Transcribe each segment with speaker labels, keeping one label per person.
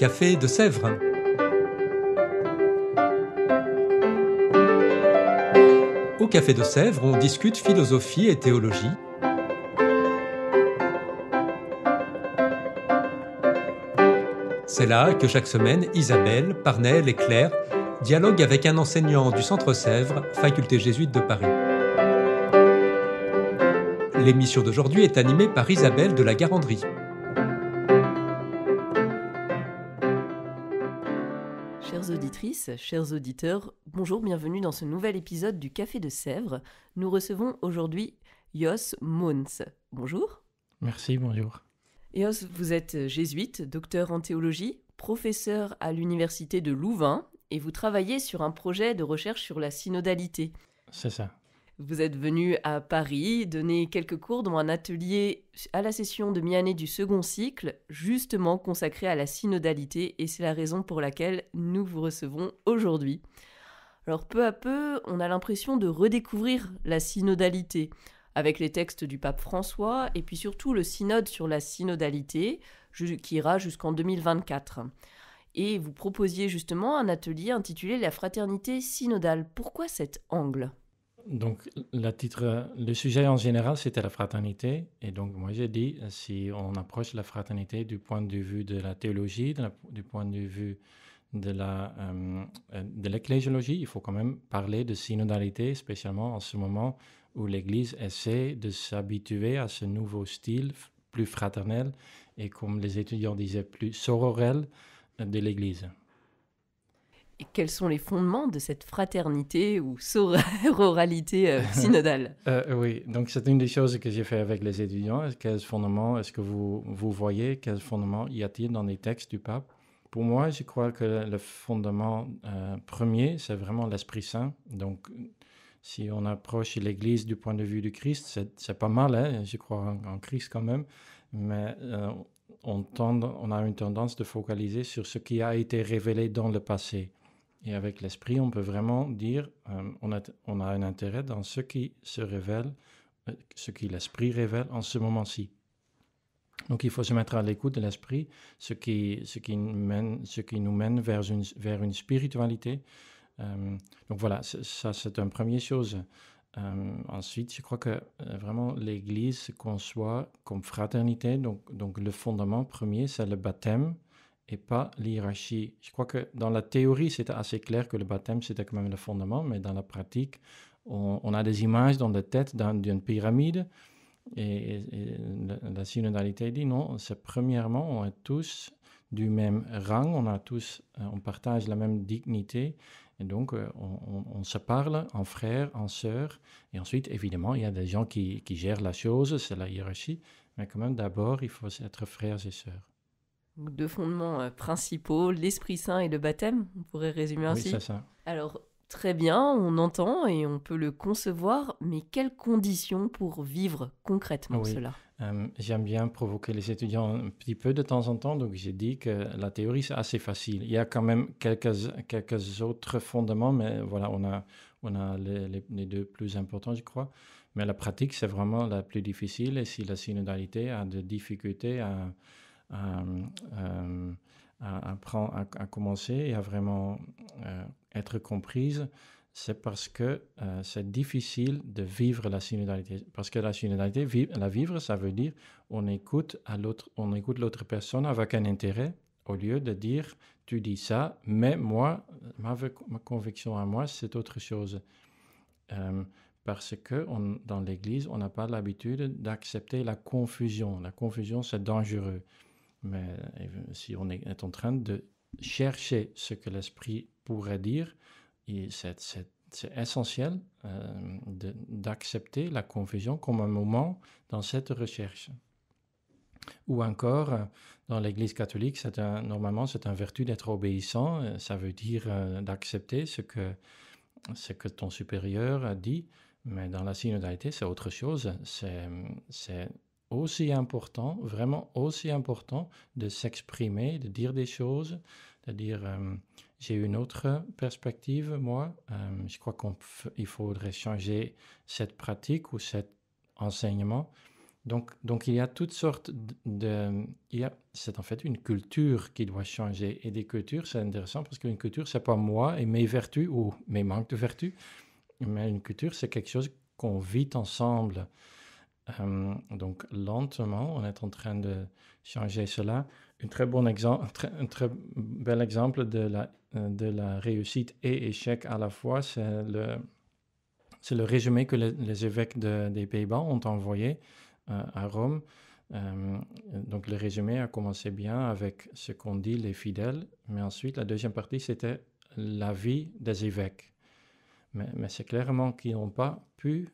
Speaker 1: Café de Sèvres. Au Café de Sèvres, on discute philosophie et théologie. C'est là que chaque semaine, Isabelle, Parnell et Claire dialoguent avec un enseignant du Centre Sèvres, faculté jésuite de Paris. L'émission d'aujourd'hui est animée par Isabelle de la Garandrie.
Speaker 2: Chères auditrices, chers auditeurs, bonjour, bienvenue dans ce nouvel épisode du Café de Sèvres. Nous recevons aujourd'hui Jos Mons. Bonjour.
Speaker 3: Merci, bonjour.
Speaker 2: Jos, vous êtes jésuite, docteur en théologie, professeur à l'université de Louvain et vous travaillez sur un projet de recherche sur la synodalité.
Speaker 3: C'est ça.
Speaker 2: Vous êtes venu à Paris donner quelques cours dans un atelier à la session de mi-année du second cycle, justement consacré à la synodalité, et c'est la raison pour laquelle nous vous recevons aujourd'hui. Alors peu à peu, on a l'impression de redécouvrir la synodalité, avec les textes du pape François, et puis surtout le synode sur la synodalité, qui ira jusqu'en 2024. Et vous proposiez justement un atelier intitulé « La fraternité synodale ». Pourquoi cet angle ?
Speaker 3: Donc, le sujet en général, c'était la fraternité. Et donc, moi, j'ai dit, si on approche la fraternité du point de vue de la théologie, du point de vue de l'ecclésiologie, il faut quand même parler de synodalité, spécialement en ce moment où l'Église essaie de s'habituer à ce nouveau style plus fraternel et, comme les étudiants disaient, plus sororel de l'Église.
Speaker 2: Et quels sont les fondements de cette fraternité ou sororalité synodale ?
Speaker 3: Oui, donc c'est une des choses que j'ai fait avec les étudiants. Quels fondements est-ce que vous voyez? Quels fondements y a-t-il dans les textes du pape? Pour moi, je crois que le fondement premier, c'est vraiment l'Esprit Saint. Donc, si on approche l'Église du point de vue du Christ, c'est pas mal, hein? Je crois en Christ quand même, mais on a une tendance de focaliser sur ce qui a été révélé dans le passé. Et avec l'esprit, on peut vraiment dire, on a un intérêt dans ce qui se révèle, ce qui l'esprit révèle en ce moment-ci. Donc il faut se mettre à l'écoute de l'esprit, ce qui nous mène vers une spiritualité. Donc voilà, ça c'est une première chose. Ensuite, je crois que vraiment l'Église se conçoit comme fraternité. Donc le fondement premier, c'est le baptême, et pas l'hiérarchie. Je crois que dans la théorie, c'était assez clair que le baptême, c'était quand même le fondement, mais dans la pratique, on a des images dans la tête d'une pyramide, et la synodalité dit non, c'est premièrement, on est tous du même rang, on partage la même dignité, et donc on se parle en frères, en sœurs, et ensuite, évidemment, il y a des gens qui gèrent la chose, c'est la hiérarchie, mais quand même, d'abord, il faut être frères et sœurs.
Speaker 2: Deux fondements principaux, l'Esprit Saint et le baptême, on pourrait résumer ainsi.
Speaker 3: Oui, c'est ça.
Speaker 2: Alors, très bien, on entend et on peut le concevoir, mais quelles conditions pour vivre concrètement cela ?
Speaker 3: J'aime bien provoquer les étudiants un petit peu de temps en temps, donc j'ai dit que la théorie, c'est assez facile. Il y a quand même quelques autres fondements, mais voilà, on a les deux plus importants, je crois. Mais la pratique, c'est vraiment la plus difficile, et si la synodalité a des difficultés à commencer et à vraiment être comprise, c'est parce que c'est difficile de vivre la synodalité. Parce que la synodalité, la vivre, ça veut dire on écoute l'autre personne avec un intérêt, au lieu de dire tu dis ça, mais moi, ma conviction à moi, c'est autre chose. Parce que dans l'Église, on n'a pas l'habitude d'accepter la confusion. La confusion, c'est dangereux. Mais si on est en train de chercher ce que l'esprit pourrait dire, c'est essentiel d'accepter la confusion comme un moment dans cette recherche. Ou encore, dans l'Église catholique, normalement, c'est une vertu d'être obéissant. Ça veut dire d'accepter ce que ton supérieur a dit. Mais dans la synodalité, c'est autre chose. C'est aussi important, vraiment aussi important, de s'exprimer, de dire des choses, de dire j'ai une autre perspective, moi. Je crois qu'il faudrait changer cette pratique ou cet enseignement Donc il y a toutes sortes c'est en fait une culture qui doit changer. Et des cultures, c'est intéressant parce qu'une culture, c'est pas moi et mes vertus ou mes manques de vertus, mais une culture, c'est quelque chose qu'on vit ensemble. Donc lentement, on est en train de changer cela. Un très bel exemple de la réussite et échec à la fois, c'est le résumé que les évêques des Pays-Bas ont envoyé à Rome. Donc le résumé a commencé bien avec ce qu'ont dit les fidèles, mais ensuite la deuxième partie, c'était l'avis des évêques. Mais c'est clairement qu'ils n'ont pas pu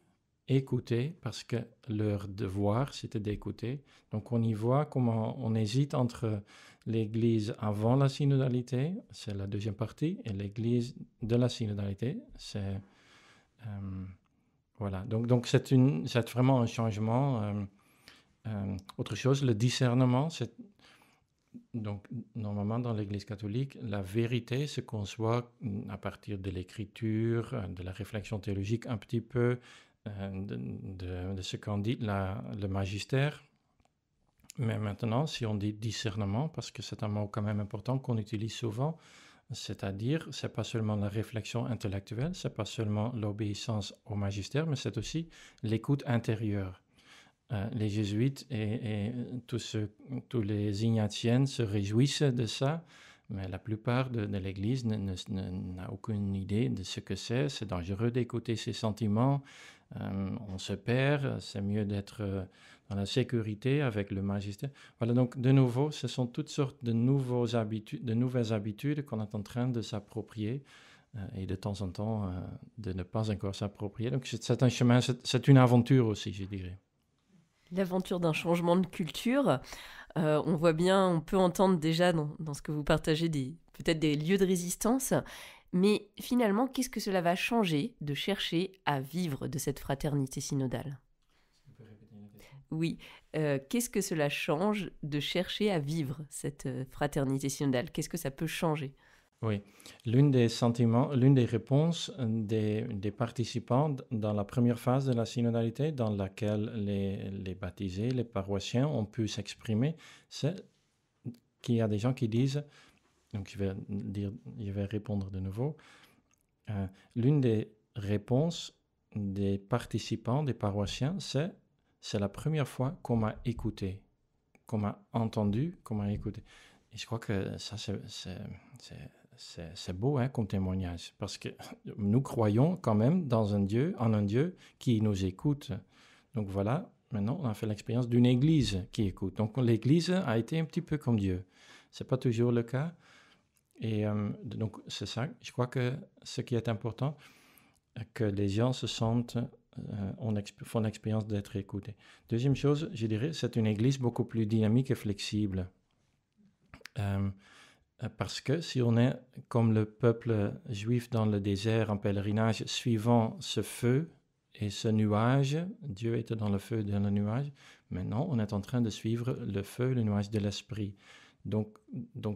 Speaker 3: écouter parce que leur devoir, c'était d'écouter. Donc on y voit comment on hésite entre l'Église avant la synodalité, c'est la deuxième partie, et l'Église de la synodalité, c'est... voilà, donc c'est vraiment un changement. Autre chose, le discernement, donc normalement dans l'Église catholique, la vérité se conçoit à partir de l'écriture, de la réflexion théologique un petit peu, de ce qu'en dit le magistère. Mais maintenant, si on dit discernement, parce que c'est un mot quand même important qu'on utilise souvent, c'est-à-dire, c'est pas seulement la réflexion intellectuelle, c'est pas seulement l'obéissance au magistère, mais c'est aussi l'écoute intérieure. Les jésuites et tous les ignatiennes se réjouissent de ça, mais la plupart de l'Église n'a aucune idée de ce que c'est dangereux d'écouter ses sentiments, on se perd, c'est mieux d'être dans la sécurité avec le magistère. Voilà, donc de nouveau, ce sont toutes sortes de nouvelles habitudes qu'on est en train de s'approprier et de temps en temps de ne pas encore s'approprier. Donc c'est un chemin, c'est une aventure aussi, je dirais.
Speaker 2: L'aventure d'un changement de culture, on voit bien, on peut entendre déjà dans ce que vous partagez peut-être des lieux de résistance, mais finalement, qu'est-ce que cela va changer de chercher à vivre de cette fraternité synodale ? Oui, qu'est-ce que cela change de chercher à vivre cette fraternité synodale ? Qu'est-ce que ça peut changer ?
Speaker 3: Oui, l'une des réponses des participants dans la première phase de la synodalité, dans laquelle les baptisés, les paroissiens ont pu s'exprimer, c'est qu'il y a des gens qui disent, donc je vais répondre de nouveau, l'une des réponses des participants, des paroissiens, c'est la première fois qu'on m'a écouté, qu'on m'a entendu, qu'on m'a écouté. Et je crois que ça, c'est beau comme témoignage, parce que nous croyons quand même en un Dieu qui nous écoute. Donc voilà, maintenant on a fait l'expérience d'une Église qui écoute. Donc l'Église a été un petit peu comme Dieu. Ce n'est pas toujours le cas. Et donc c'est ça, je crois que ce qui est important, que les gens se sentent, font l'expérience d'être écoutés. Deuxième chose, je dirais, c'est une Église beaucoup plus dynamique et flexible. Parce que si on est comme le peuple juif dans le désert en pèlerinage, suivant ce feu et ce nuage, Dieu était dans le feu et dans le nuage, maintenant on est en train de suivre le feu, le nuage de l'esprit. Donc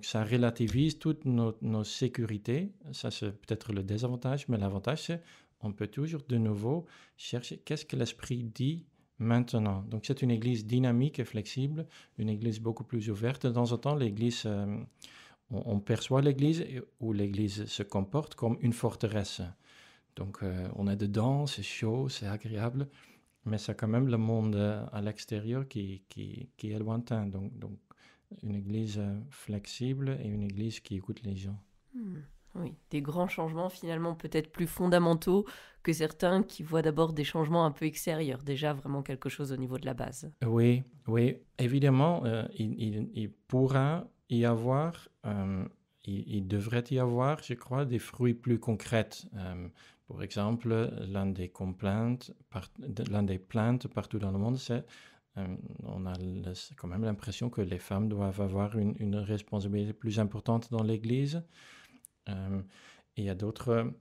Speaker 3: ça relativise toutes nos sécurités, ça c'est peut-être le désavantage, mais l'avantage c'est on peut toujours de nouveau chercher qu'est-ce que l'esprit dit maintenant. Donc c'est une église dynamique et flexible, une église beaucoup plus ouverte. De temps en temps, l'église... on perçoit l'Église où l'Église se comporte comme une forteresse. Donc on est dedans, c'est chaud, c'est agréable, mais c'est quand même le monde à l'extérieur qui est lointain. Donc une Église flexible et une Église qui écoute les gens.
Speaker 2: Oui, des grands changements finalement peut-être plus fondamentaux que certains qui voient d'abord des changements un peu extérieurs, déjà vraiment quelque chose au niveau de la base.
Speaker 3: Oui, évidemment, il pourra y avoir, il devrait y avoir, je crois, des fruits plus concrets. Par exemple, l'une des plaintes partout dans le monde, c'est on a quand même l'impression que les femmes doivent avoir une responsabilité plus importante dans l'Église. Il y a d'autres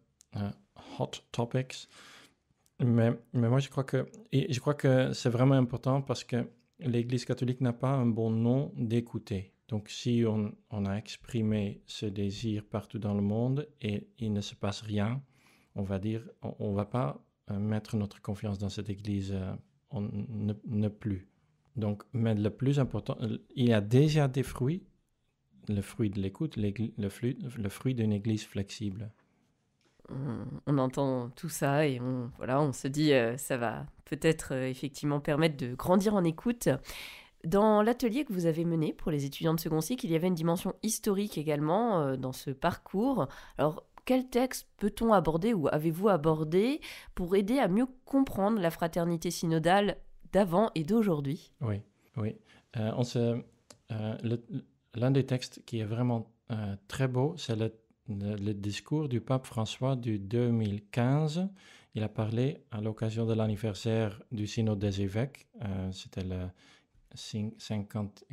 Speaker 3: hot topics, mais moi je crois que c'est vraiment important parce que l'Église catholique n'a pas un bon nom d'écouter. Donc si on a exprimé ce désir partout dans le monde et il ne se passe rien, on va dire, on va pas mettre notre confiance dans cette Église, ne plus. Donc, mais le plus important, il y a déjà des fruits, le fruit de l'écoute, le fruit d'une église flexible.
Speaker 2: On entend tout ça et on se dit ça va peut-être effectivement permettre de grandir en écoute. Dans l'atelier que vous avez mené pour les étudiants de second cycle, il y avait une dimension historique également dans ce parcours. Alors, quel texte peut-on aborder ou avez-vous abordé pour aider à mieux comprendre la fraternité synodale d'avant et d'aujourd'hui?
Speaker 3: Oui. L'un des textes qui est vraiment très beau, c'est le discours du pape François du 2015. Il a parlé à l'occasion de l'anniversaire du synode des évêques. C'était le 50th.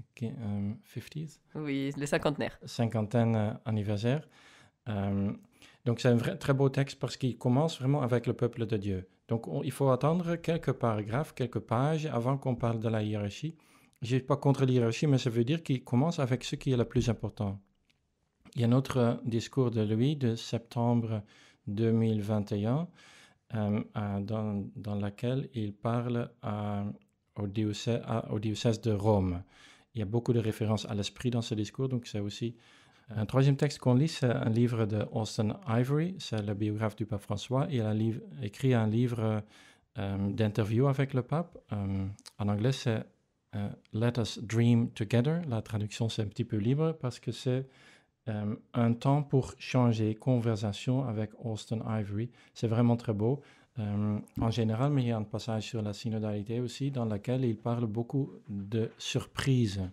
Speaker 2: Oui, le cinquantenaire.
Speaker 3: Cinquantaine anniversaire. Donc c'est un très beau texte parce qu'il commence vraiment avec le peuple de Dieu. Donc il faut attendre quelques paragraphes, quelques pages avant qu'on parle de la hiérarchie. Je ne suis pas contre l'hiérarchie, mais ça veut dire qu'il commence avec ce qui est le plus important. Il y a un autre discours de lui de septembre 2021 dans lequel il parle au diocèse de Rome. Il y a beaucoup de références à l'esprit dans ce discours, donc c'est aussi... Un troisième texte qu'on lit, c'est un livre de Austen Ivory, c'est le biographe du pape François. Il a écrit un livre d'interview avec le pape. En anglais, c'est Let Us Dream Together. La traduction, c'est un petit peu libre parce que c'est un temps pour changer, conversation avec Austen Ivory. C'est vraiment très beau. En général, mais il y a un passage sur la synodalité aussi dans lequel il parle beaucoup de surprises.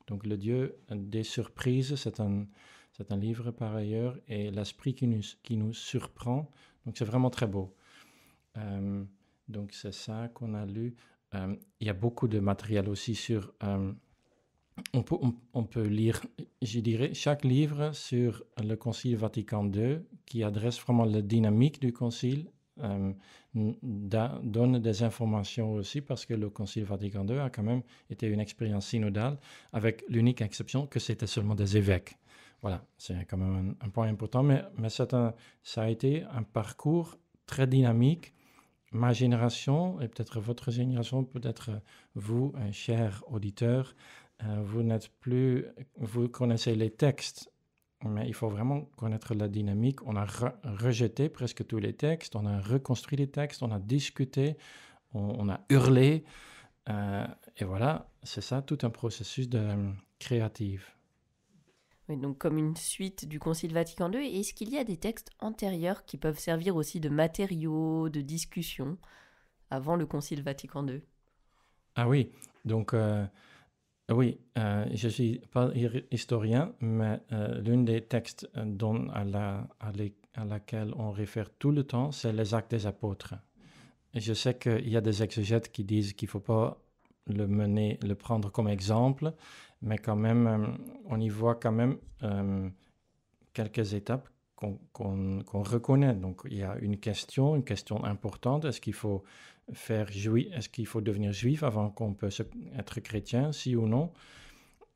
Speaker 3: Donc, le Dieu des surprises, c'est un livre par ailleurs, et l'esprit qui nous surprend. Donc, c'est vraiment très beau. Donc, c'est ça qu'on a lu. Il y a beaucoup de matériel aussi sur... on peut lire, je dirais, chaque livre sur le Concile Vatican II qui adresse vraiment la dynamique du Concile, donne des informations aussi parce que le Concile Vatican II a quand même été une expérience synodale avec l'unique exception que c'était seulement des évêques. Voilà, c'est quand même un point important, mais ça a été un parcours très dynamique. Ma génération, et peut-être votre génération, peut-être vous, chers auditeurs, vous connaissez les textes, mais il faut vraiment connaître la dynamique. On a rejeté presque tous les textes, on a reconstruit les textes, on a discuté, on a hurlé, et voilà, c'est ça, tout un processus créatif.
Speaker 2: Oui, donc comme une suite du Concile Vatican II, est-ce qu'il y a des textes antérieurs qui peuvent servir aussi de matériaux, de discussion, avant le Concile Vatican II?
Speaker 3: Ah oui, donc... Oui, je ne suis pas historien, mais l'un des textes à laquelle on réfère tout le temps, c'est les Actes des Apôtres. Et je sais qu'il y a des exégètes qui disent qu'il ne faut pas le prendre comme exemple, mais quand même, on y voit quand même quelques étapes qu'on reconnaît. Donc, il y a une question importante. Est-ce qu'il faut devenir juif avant qu'on puisse être chrétien, si ou non?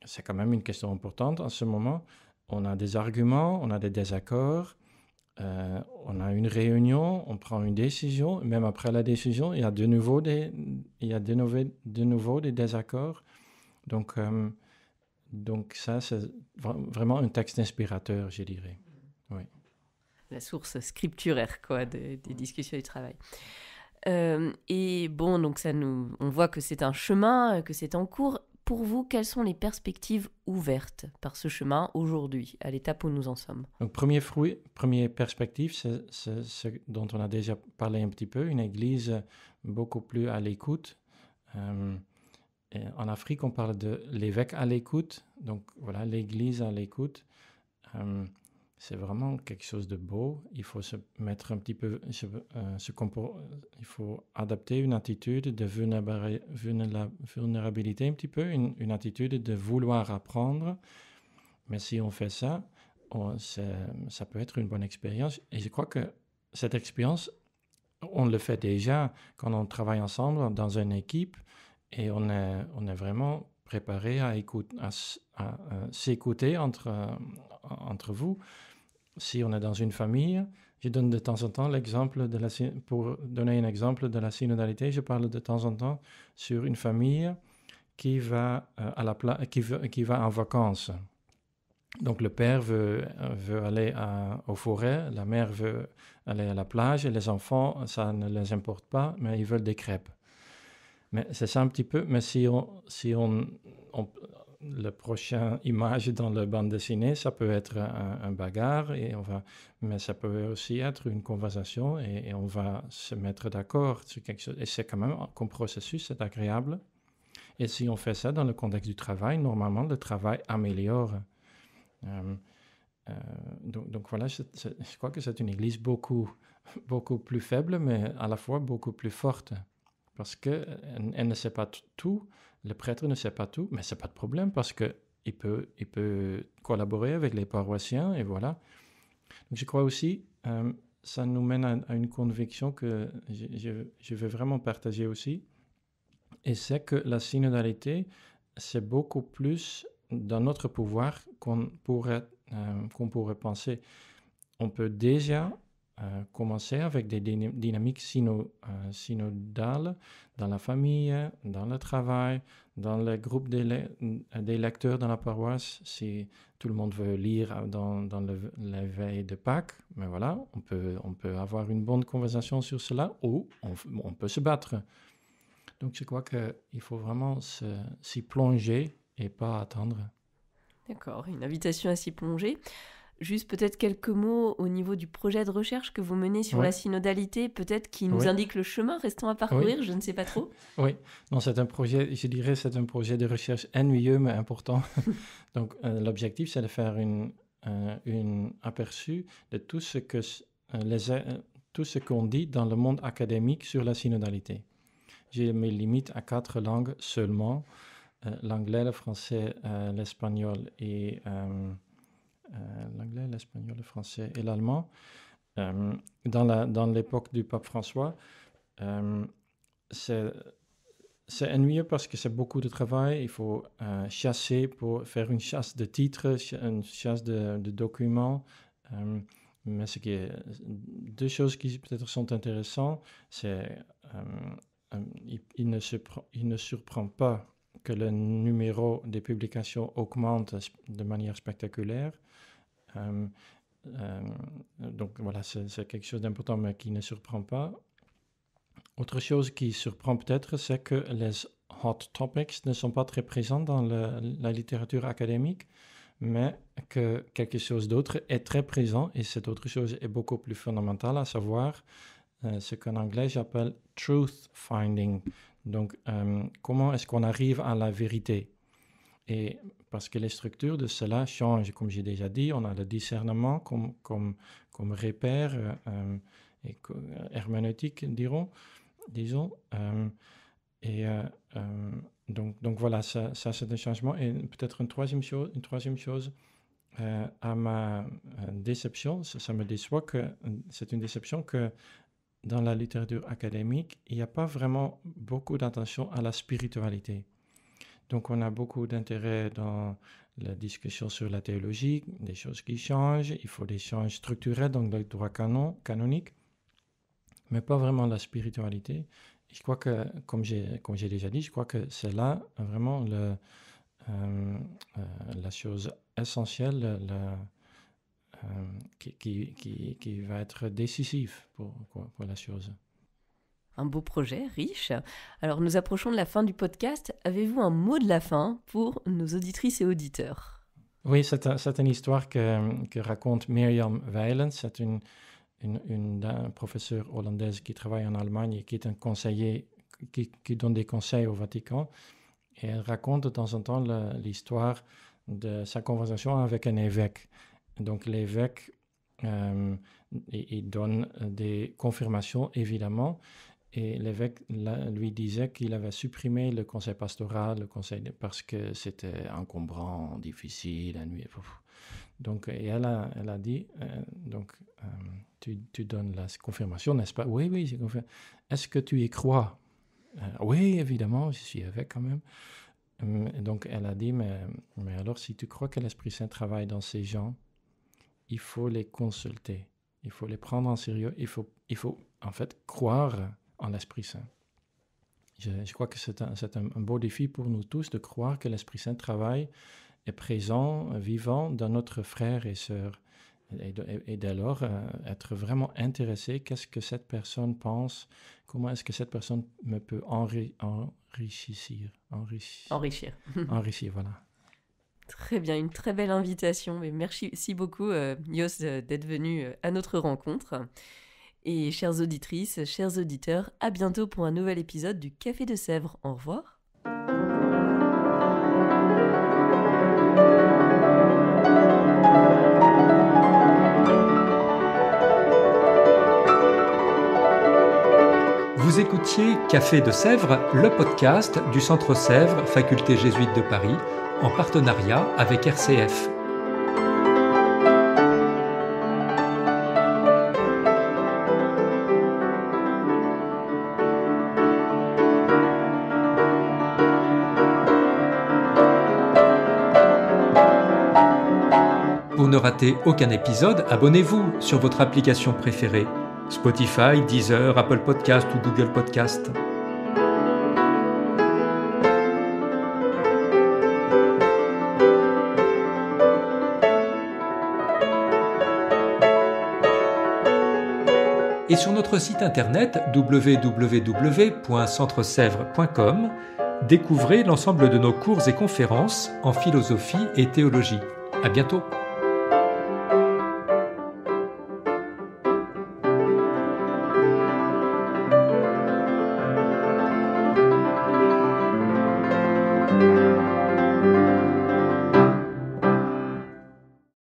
Speaker 3: C'est quand même une question importante en ce moment. On a des arguments, on a des désaccords, on a une réunion, on prend une décision. Même après la décision, il y a de nouveau des désaccords. Donc ça, c'est vraiment un texte inspirateur, je dirais. Oui.
Speaker 2: La source scripturaire, quoi, des discussions et du travail. Et bon, donc on voit que c'est un chemin, que c'est en cours. Pour vous, quelles sont les perspectives ouvertes par ce chemin aujourd'hui, à l'étape où nous en sommes? Donc,
Speaker 3: première perspective, c'est ce dont on a déjà parlé un petit peu, une église beaucoup plus à l'écoute. En Afrique, on parle de l'évêque à l'écoute. Donc voilà, l'église à l'écoute. C'est vraiment quelque chose de beau. Il faut se mettre un petit peu, il faut adapter une attitude de vulnérabilité un petit peu, une attitude de vouloir apprendre. Mais si on fait ça, ça peut être une bonne expérience. Et je crois que cette expérience, on le fait déjà quand on travaille ensemble dans une équipe et on est vraiment préparé à s'écouter entre vous. Si on est dans une famille, je donne de temps en temps l'exemple pour donner un exemple de la synodalité, je parle de temps en temps sur une famille qui va, qui va en vacances. Donc le père veut aller aux forêts, la mère veut aller à la plage et les enfants, ça ne les importe pas, mais ils veulent des crêpes. Mais c'est ça un petit peu, mais si on le prochain image dans la bande dessinée, ça peut être un bagarre, mais ça peut aussi être une conversation et on va se mettre d'accord sur quelque chose. Et c'est quand même, comme processus, c'est agréable. Et si on fait ça dans le contexte du travail, normalement, le travail améliore. Donc voilà, je crois que c'est une église beaucoup plus faible, mais à la fois beaucoup plus forte. Parce qu'elle ne sait pas tout, le prêtre ne sait pas tout, mais ce n'est pas de problème parce qu'il peut collaborer avec les paroissiens et voilà. Donc je crois aussi, ça nous mène à une conviction que je veux vraiment partager aussi, et c'est que la synodalité, c'est beaucoup plus dans notre pouvoir qu'on pourrait penser. On peut déjà commencer avec des dynamiques synodales dans la famille, dans le travail, dans le groupe des lecteurs dans la paroisse. Si tout le monde veut lire dans la veille de Pâques, mais voilà, on peut avoir une bonne conversation sur cela ou on peut se battre. Donc je crois qu'il faut vraiment s'y plonger et pas attendre.
Speaker 2: D'accord, une invitation à s'y plonger. Juste peut-être quelques mots au niveau du projet de recherche que vous menez sur la synodalité, peut-être qui nous indique le chemin restant à parcourir, je ne sais pas trop.
Speaker 3: Oui, non, c'est un projet, je dirais, c'est un projet de recherche ennuyeux mais important. Donc l'objectif, c'est de faire un aperçu de tout ce qu'on dit dans le monde académique sur la synodalité. Je me limite à 4 langues seulement, l'anglais, le français, l'espagnol et... l'anglais, l'espagnol, le français et l'allemand. Dans l'époque du pape François, c'est ennuyeux parce que c'est beaucoup de travail. Il faut chasser pour faire une chasse de titres, une chasse de documents. Mais deux choses qui peut-être sont intéressantes, c'est il ne surprend pas que le numéro des publications augmente de manière spectaculaire. Donc voilà, c'est quelque chose d'important, mais qui ne surprend pas. Autre chose qui surprend peut-être, c'est que les hot topics ne sont pas très présents dans la littérature académique, mais que quelque chose d'autre est très présent, et cette autre chose est beaucoup plus fondamentale, à savoir ce qu'en anglais j'appelle truth finding. Donc, comment est-ce qu'on arrive à la vérité? Et parce que les structures de cela changent, comme j'ai déjà dit, on a le discernement comme repère herméneutique, disons. Donc voilà, ça c'est un changement. Et peut-être une troisième chose, à ma déception, ça me déçoit que c'est une déception que dans la littérature académique, il n'y a pas vraiment beaucoup d'attention à la spiritualité. Donc, on a beaucoup d'intérêt dans la discussion sur la théologie, des choses qui changent. Il faut des changements structurels dans le droit canonique, mais pas vraiment la spiritualité. Et je crois que, comme j'ai déjà dit, je crois que c'est là vraiment la chose essentielle qui va être décisif pour la chose.
Speaker 2: Un beau projet, riche. Alors, nous approchons de la fin du podcast. Avez-vous un mot de la fin pour nos auditrices et auditeurs?
Speaker 3: Oui, c'est une histoire que raconte Mirjam Weilens. C'est une professeure hollandaise qui travaille en Allemagne et qui est un conseiller, qui donne des conseils au Vatican. Et elle raconte de temps en temps l'histoire de sa conversation avec un évêque. Donc l'évêque, il donne des confirmations, évidemment, et l'évêque lui disait qu'il avait supprimé le conseil pastoral, parce que c'était encombrant, difficile, ennuyeux. Donc, et elle a dit, tu donnes la confirmation, n'est-ce pas? Oui, j'ai confirmé. Est-ce que tu y crois? Oui, évidemment, je suis évêque quand même. Donc elle a dit, mais alors si tu crois que l'Esprit Saint travaille dans ces gens, il faut les consulter, il faut les prendre en sérieux, il faut en fait croire en l'Esprit Saint. je crois que c'est un beau défi pour nous tous de croire que l'Esprit Saint travaille, est présent, vivant dans notre frère et sœur. Et d'alors, être vraiment intéressé, qu'est-ce que cette personne pense, comment est-ce que cette personne me peut enrichir. Enrichir, voilà.
Speaker 2: Très bien, une très belle invitation. Mais merci beaucoup, Jos, d'être venu à notre rencontre. Et chères auditrices, chers auditeurs, à bientôt pour un nouvel épisode du Café de Sèvres. Au revoir.
Speaker 1: Vous écoutiez Café de Sèvres, le podcast du Centre Sèvres, Faculté jésuite de Paris, en partenariat avec RCF. Pour ne rater aucun épisode, abonnez-vous sur votre application préférée. Spotify, Deezer, Apple Podcast ou Google Podcast. Et sur notre site internet www.centresèvres.com, découvrez l'ensemble de nos cours et conférences en philosophie et théologie. À bientôt.